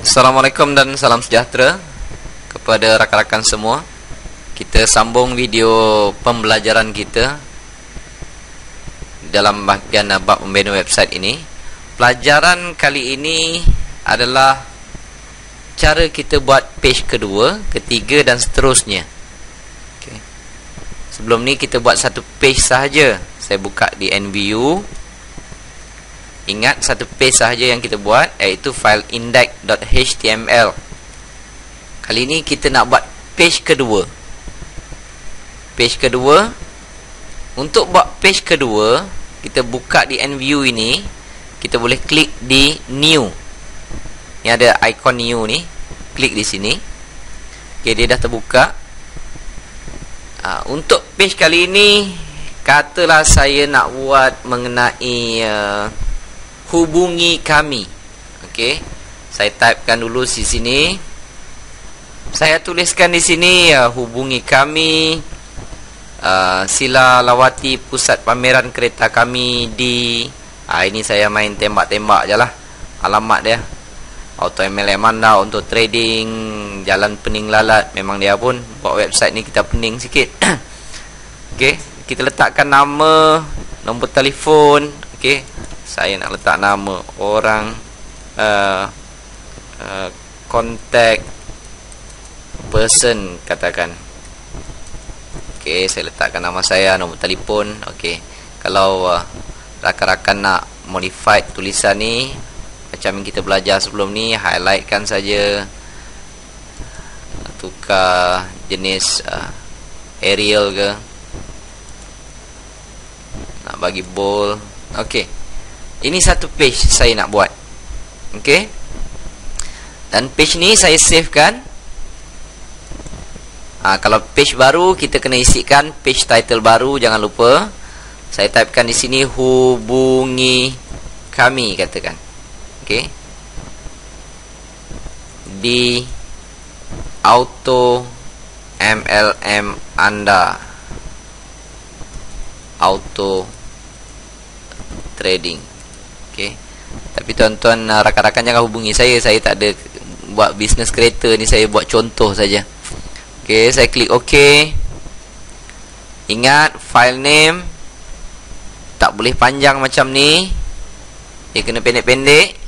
Assalamualaikum dan salam sejahtera kepada rakan-rakan semua. Kita sambung video pembelajaran kita dalam bahagian bab membina website ini. Pelajaran kali ini adalah cara kita buat page kedua, ketiga dan seterusnya. Okay. Sebelum ni kita buat satu page sahaja. Saya buka di NView. Ingat, satu page sahaja yang kita buat, iaitu file index.html. Kali ini kita nak buat page kedua. Page kedua. Untuk buat page kedua, kita buka di NView ini. Kita boleh klik di new. Ni ada ikon new ni. Klik di sini. Okay, dia dah terbuka. Untuk page kali ini, katalah saya nak buat mengenai hubungi kami. Okey, saya typekan dulu di sini. Saya tuliskan di sini hubungi kami. Sila lawati pusat pameran kereta kami di ini saya main tembak-tembak je lah alamat dia. Auto MLM anda untuk trading, Jalan Pening Lalat. Memang dia pun buat website ni kita pening sikit. Okey, kita letakkan nama, nombor telefon. Okey, saya nak letak nama orang, contact person katakan. Okey, saya letakkan nama saya, nombor telefon. Okey, kalau rakan-rakan nak modify tulisan ni macam yang kita belajar sebelum ni, highlightkan saja, tukar jenis Arial ke, nak bagi bold. Okey, ini satu page saya nak buat. Okey, dan page ni saya savekan. Kalau page baru, kita kena isikan page title baru. Jangan lupa saya typekan di sini hubungi kami katakan. Okey, di auto MLM anda, auto trading. Okey, tapi tuan-tuan, rakan-rakan jangan hubungi saya. Saya tak ada buat bisnes kereta ni, saya buat contoh saja. Okey, saya klik OK. Ingat, file name tak boleh panjang macam ni. Dia kena pendek-pendek.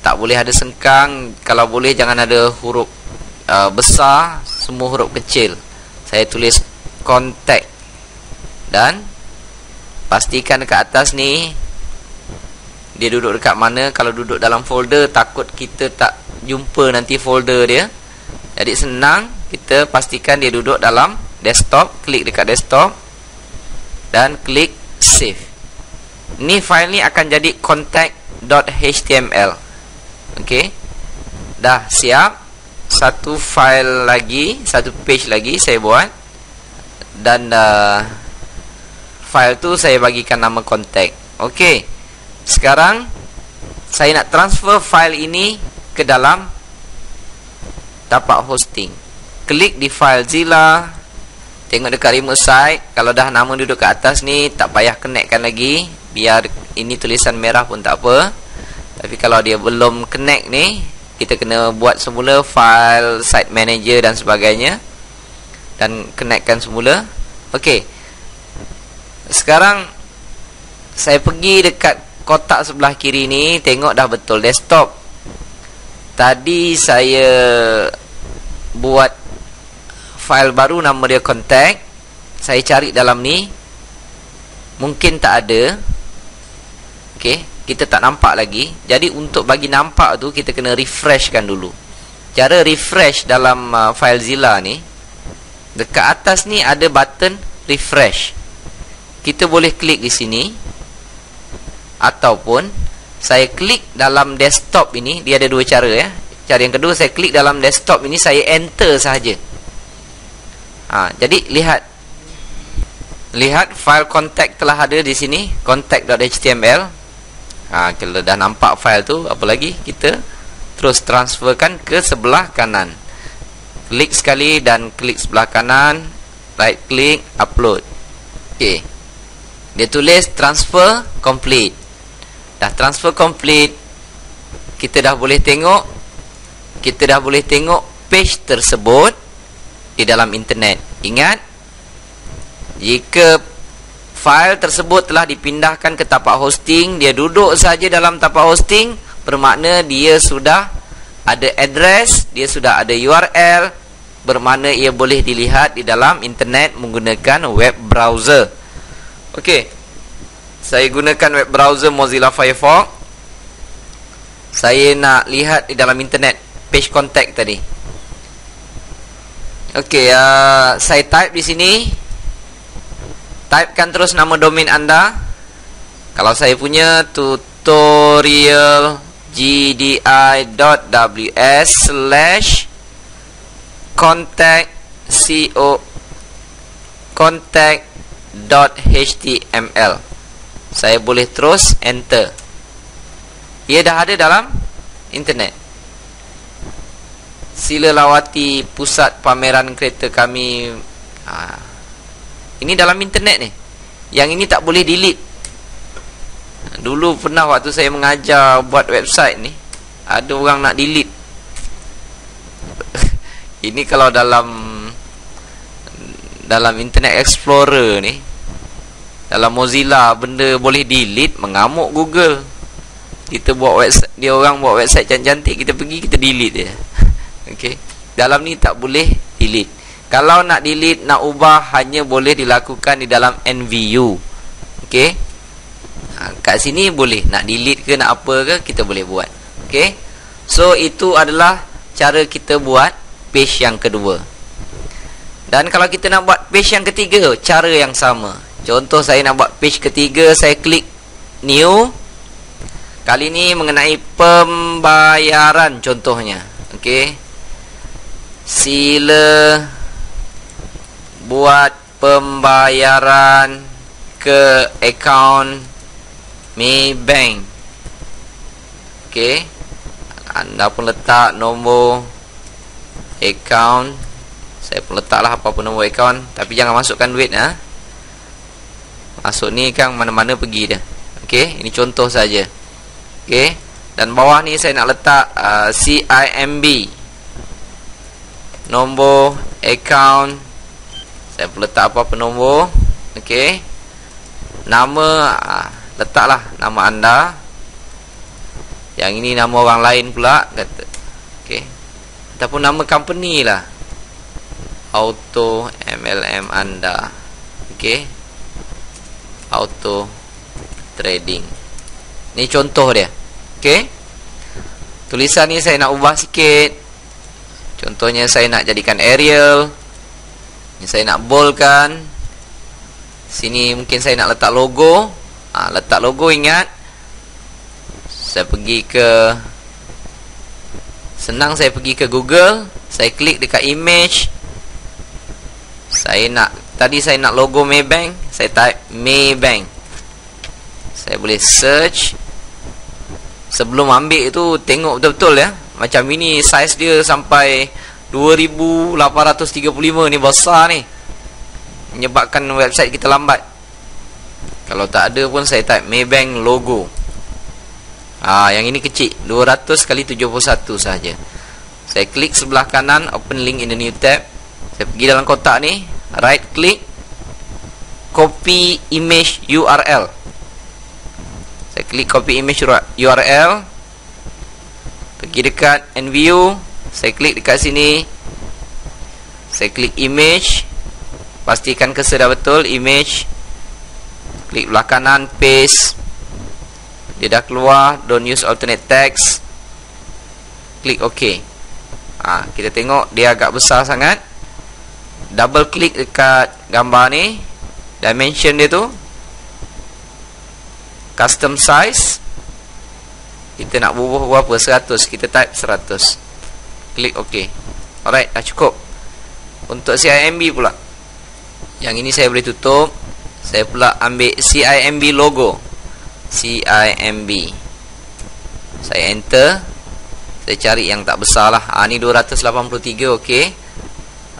Tak boleh ada sengkang. Kalau boleh jangan ada huruf besar, semua huruf kecil. Saya tulis contact. Dan pastikan dekat atas ni dia duduk dekat mana. Kalau duduk dalam folder, takut kita tak jumpa nanti folder dia. Jadi senang, kita pastikan dia duduk dalam desktop. Klik dekat desktop dan klik save. Ni file ni akan jadi contact.html. Okey, dah siap. Satu file lagi, satu page lagi saya buat. Dan file tu saya bagikan nama contact. Okey, sekarang saya nak transfer file ini ke dalam tapak hosting. Klik di FileZilla. Tengok dekat remote site. Kalau dah nama duduk ke atas ni, tak payah connectkan lagi. Biar ini tulisan merah pun tak apa. Tapi kalau dia belum connect ni, kita kena buat semula file, site manager dan sebagainya, dan connectkan semula. Okey, sekarang saya pergi dekat kotak sebelah kiri ni. Tengok dah betul desktop. Tadi saya buat file baru, nama dia contact. Saya cari dalam ni, mungkin tak ada. Okey, kita tak nampak lagi. Jadi untuk bagi nampak tu, kita kena refreshkan dulu. Cara refresh dalam FileZilla ni, dekat atas ni ada button refresh. Kita boleh klik di sini, ataupun saya klik dalam desktop ini. Dia ada dua cara ya. Cara yang kedua, saya klik dalam desktop ini, saya enter sahaja. Jadi lihat file contact telah ada di sini, contact.html. Kalau dah nampak file tu, apa lagi, kita terus transferkan ke sebelah kanan. Klik sekali dan klik sebelah kanan, right click, upload. Okey, dia tulis transfer complete. Dah transfer complete. kita dah boleh tengok page tersebut di dalam internet. Ingat, jika fail tersebut telah dipindahkan ke tapak hosting, dia duduk saja dalam tapak hosting, bermakna dia sudah ada address, dia sudah ada URL, bermakna ia boleh dilihat di dalam internet menggunakan web browser. Okey, saya gunakan web browser Mozilla Firefox. Saya nak lihat di dalam internet page contact tadi. Okey, saya type di sini. Typekan terus nama domain anda. Kalau saya punya tutorial gdi.ws/contact.html. Saya boleh terus enter. Ia dah ada dalam internet. Sila lawati pusat pameran kereta kami. Ini dalam internet ni. Yang ini tak boleh delete. Dulu pernah waktu saya mengajar buat website ni, ada orang nak delete. Ini kalau dalam Internet Explorer ni, dalam Mozilla, benda boleh delete, mengamuk Google. Kita buat website, dia orang buat website cantik-cantik, kita pergi, kita delete dia. Okey. Dalam ni tak boleh delete. Kalau nak delete, nak ubah, hanya boleh dilakukan di dalam NVU. Okey. Kat sini boleh nak delete ke, nak apa ke, kita boleh buat. Okey. So itu adalah cara kita buat page yang kedua. Dan kalau kita nak buat page yang ketiga, cara yang sama. Contoh saya nak buat page ketiga, saya klik new. Kali ini mengenai pembayaran contohnya. Okey. Sila buat pembayaran ke akaun Maybank. Okey. Anda pun letak nombor akaun. Saya pun letaklah apa pun nombor akaun, tapi jangan masukkan duit Masuk ni kan mana-mana pergi dah. Okey, ini contoh saja. Okey. Dan bawah ni saya nak letak CIMB. Nombor akaun. Saya pun letak apa-apa nombor. Okey. Nama, letaklah nama anda. Yang ini nama orang lain pula kata. Okey. Ataupun nama company lah. Auto MLM anda. Okey. Auto trading. Ni contoh dia. Okey. Tulisan ni saya nak ubah sikit. Contohnya saya nak jadikan Arial. Ni saya nak boldkan. Sini mungkin saya nak letak logo. Letak logo, ingat. Saya pergi ke, senang, saya pergi ke Google. Saya klik dekat image. Saya nak, tadi saya nak logo Maybank. Saya type Maybank. Saya boleh search. Sebelum ambil itu, tengok betul-betul ya. Macam ini size dia sampai 2835 ni, besar ni. Menyebabkan website kita lambat. Kalau tak ada pun saya type Maybank logo. Yang ini kecil, 200x71 saja. Saya klik sebelah kanan, open link in the new tab. Saya pergi dalam kotak ni, right click, copy image URL. Saya klik copy image URL. Pergi dekat NView. Saya klik dekat sini. Saya klik image. Pastikan cursor dah betul, image. Klik belah kanan, paste. Dia dah keluar, don't use alternate text. Klik OK. Kita tengok dia agak besar sangat. Double klik dekat gambar ni, dimension dia tu, custom size. Kita nak bubuh berapa? 100. Kita type 100. Klik OK. Alright, dah cukup. Untuk CIMB pula, yang ini saya boleh tutup. Saya pula ambil CIMB logo. CIMB. Saya enter. Saya cari yang tak besar lah. Ni 283. OK.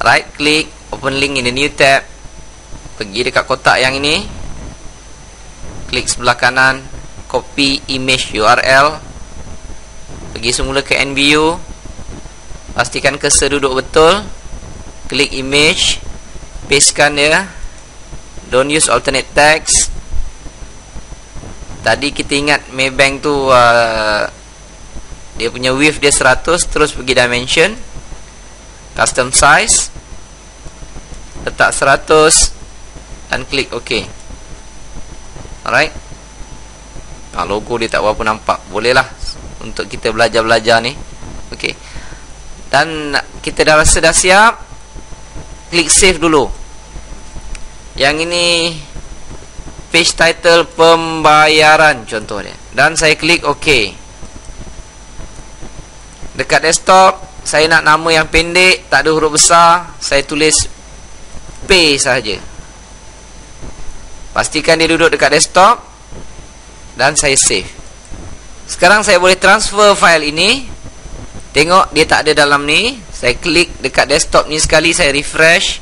Right click, open link in the new tab. Pergi dekat kotak yang ini. Klik sebelah kanan, copy image URL. Pergi semula ke NView, pastikan cursor duduk betul, klik image, pastekan dia, don't use alternate text. Tadi kita ingat Maybank tu dia punya width dia 100, terus pergi dimension, custom size, letak 100 dan klik OK. Alright. Logo dia tak berapa nampak. Bolehlah untuk kita belajar-belajar ni. Okey. Dan kita dah rasa dah siap, klik save dulu. Yang ini page title pembayaran contoh dia. Dan saya klik OK. Dekat desktop saya nak nama yang pendek, tak ada huruf besar, saya tulis pay sahaja. Pastikan dia duduk dekat desktop dan saya save. Sekarang saya boleh transfer file ini. Tengok dia tak ada dalam ni. Saya klik dekat desktop ni sekali, saya refresh.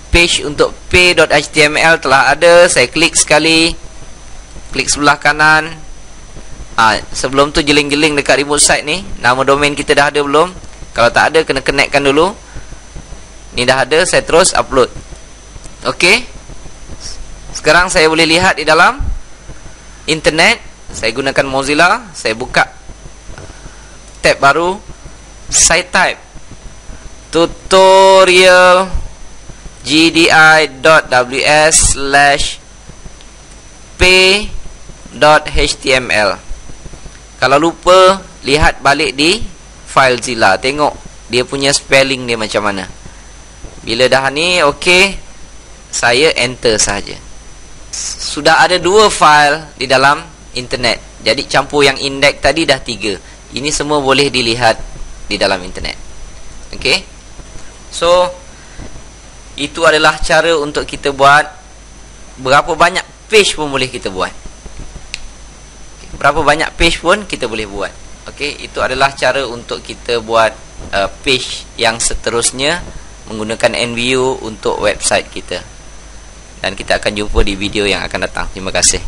Page untuk pay.html telah ada. Saya klik sekali, klik sebelah kanan. Sebelum tu jeling-jeling dekat remote site ni, nama domain kita dah ada belum? Kalau tak ada, kena connectkan dulu. Ni dah ada, saya terus upload. Okey. Sekarang saya boleh lihat di dalam internet. Saya gunakan Mozilla. Saya buka tab baru. Saya type tutorial gdi.ws/pay.html. Kalau lupa, lihat balik di FileZilla. Tengok dia punya spelling dia macam mana. Bila dah ni okey, saya enter saja. Sudah ada 2 file di dalam internet. Jadi campur yang index tadi dah 3. Ini semua boleh dilihat di dalam internet. Okey. So itu adalah cara untuk kita buat. Berapa banyak page pun boleh kita buat. Berapa banyak page pun kita boleh buat. Okey, itu adalah cara untuk kita buat page yang seterusnya menggunakan NView untuk website kita. Dan kita akan jumpa di video yang akan datang. Terima kasih.